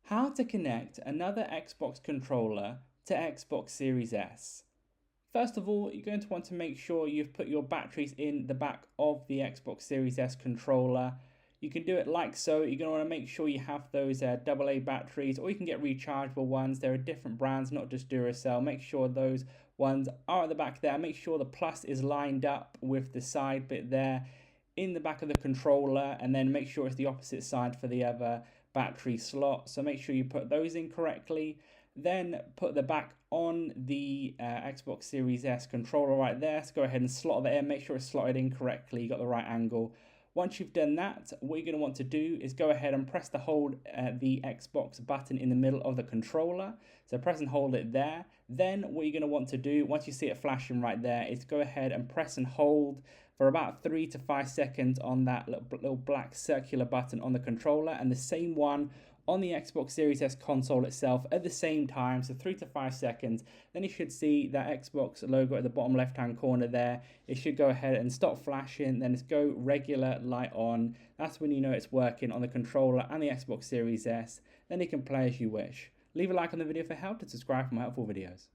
How to connect another Xbox controller to Xbox Series S. First of all, you're going to want to make sure you've put your batteries in the back of the Xbox Series S controller. You can do it like so. You're going to want to make sure you have those AA batteries, or you can get rechargeable ones. There are different brands, not just Duracell. Make sure those ones are at the back there. Make sure the plus is lined up with the side bit there in the back of the controller, and then make sure it's the opposite side for the other battery slot. So make sure you put those in correctly. Then put the back on the Xbox Series S controller right there. So go ahead and slot that in. Make sure it's slotted in correctly. You got the right angle. Once you've done that, what you're going to want to do is go ahead and press the hold the Xbox button in the middle of the controller. So press and hold it there. Then what you're going to want to do, once you see it flashing right there, is go ahead and press and hold for about 3 to 5 seconds on that little black circular button on the controller, and the same one on the Xbox Series S console itself at the same time, so 3 to 5 seconds. Then you should see that Xbox logo at the bottom left hand corner there. It should go ahead and stop flashing, then it's go regular light on. That's when you know it's working on the controller and the Xbox Series S. Then you can play as you wish. Leave a like on the video for help and subscribe for more helpful videos.